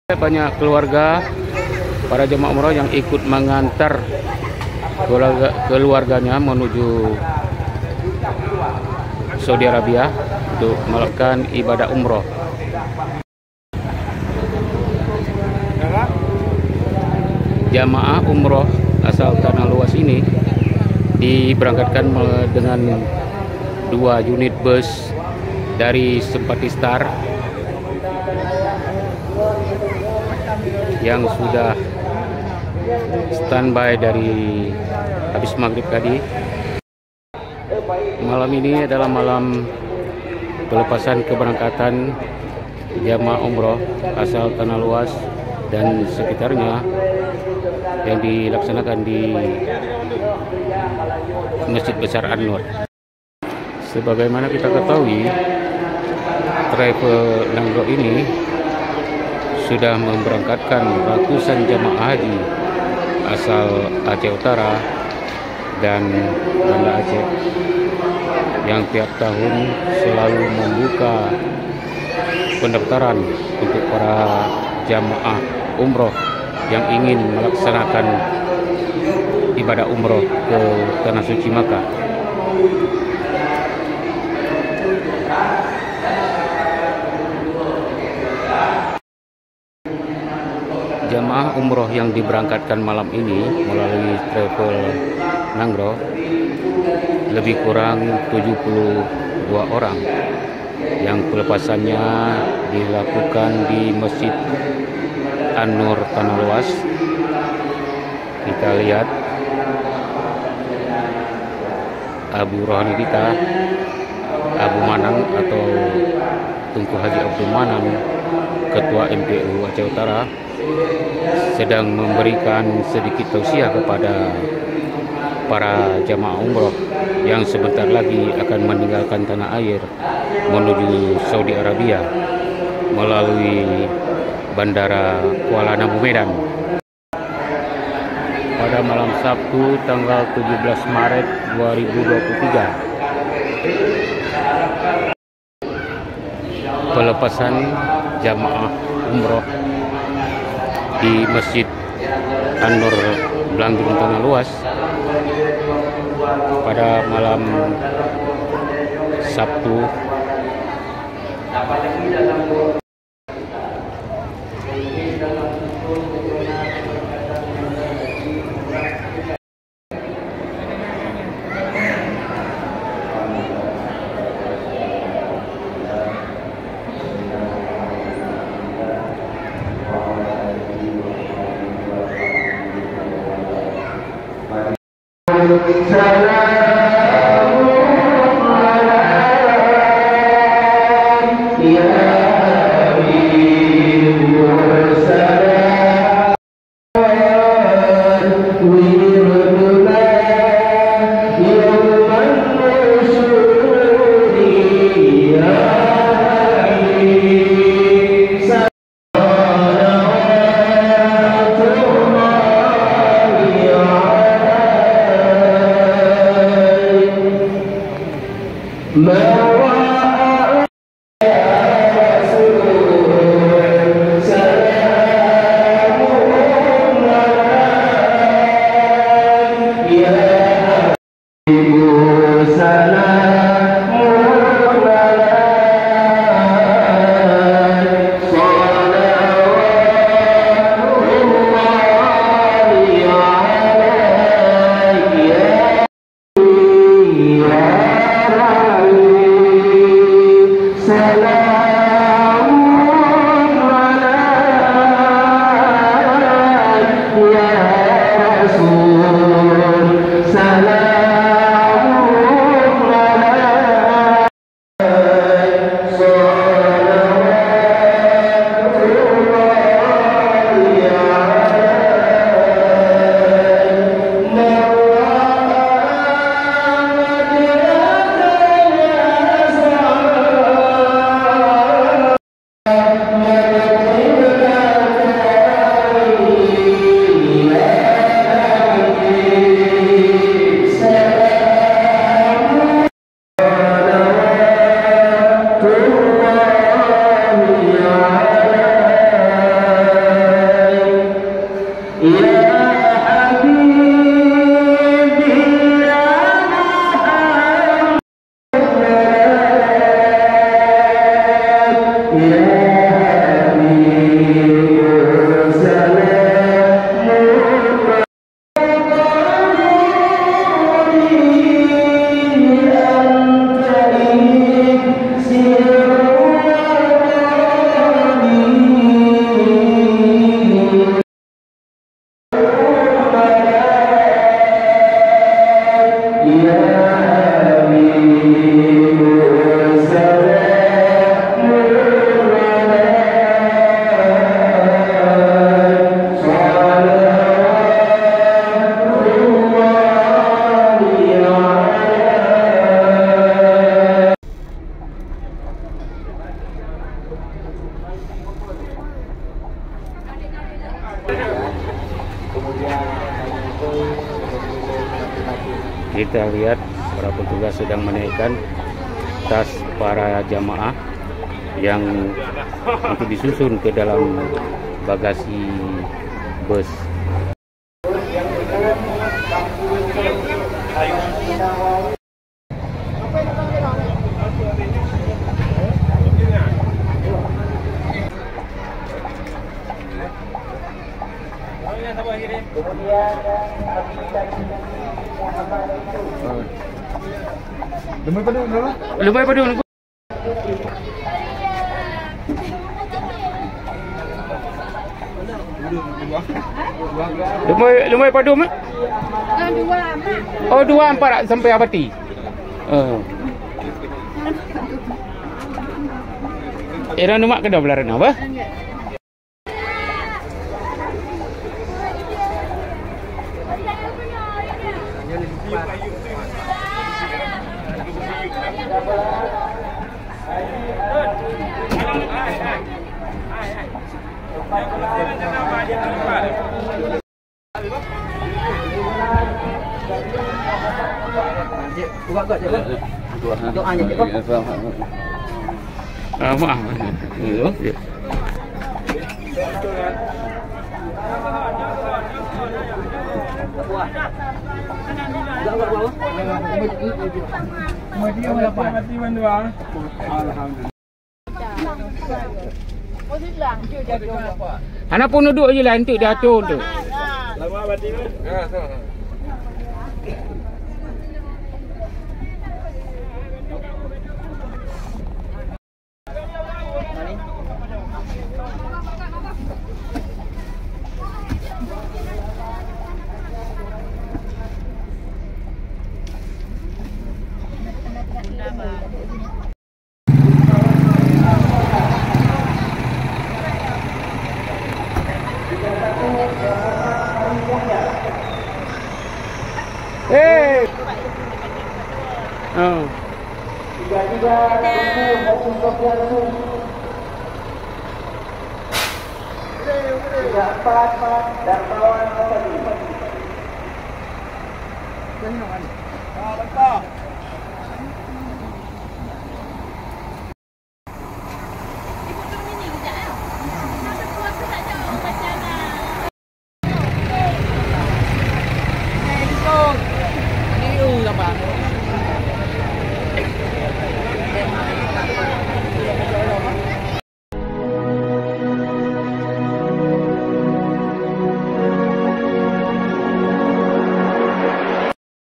Banyak keluarga para jemaah umroh yang ikut mengantar keluarganya menuju Saudi Arabia untuk melakukan ibadah umroh. Jamaah umroh asal Tanah Luas ini diberangkatkan dengan 2 unit bus dari Simpati Star yang sudah standby dari habis maghrib tadi. Malam ini adalah malam pelepasan keberangkatan jamaah umroh asal Tanah Luas dan sekitarnya yang dilaksanakan di Masjid Besar An-Nur. Sebagaimana kita ketahui, travel Nangro ini sudah memberangkatkan ratusan jamaah haji asal Aceh Utara dan Banda Aceh yang tiap tahun selalu membuka pendaftaran untuk para jamaah umroh yang ingin melaksanakan ibadah umroh ke Tanah Suci Makkah. Jamaah umroh yang diberangkatkan malam ini melalui travel Nangro lebih kurang 72 orang yang pelepasannya dilakukan di Masjid An-Nur Tanah Luas. Kita lihat Abu Rohani kita, Abu Manang atau Tunku Haji Abdul Manang, Ketua MPU Aceh Utara, sedang memberikan sedikit tausiah kepada para jamaah umroh yang sebentar lagi akan meninggalkan tanah air menuju Saudi Arabia melalui Bandara Kuala Namu Medan. Pada malam Sabtu tanggal 17 Maret 2023, pelepasan jamaah umroh di Masjid An-Nur Blanggirun Tanah Luas pada malam Sabtu kita lihat para petugas sedang menaikkan tas para jamaah yang untuk disusun ke dalam bagasi bus. Lumai padu. Lumai padu mak? Oh, 2-4 sampai Abati. Era numak ke dah belaran apa? Buka kot je kan? Doa je kot. Maaf. Ya. Anak pun duduk je lah untuk dia atur tu. Lama berarti tu? Hey. Dapat darmawan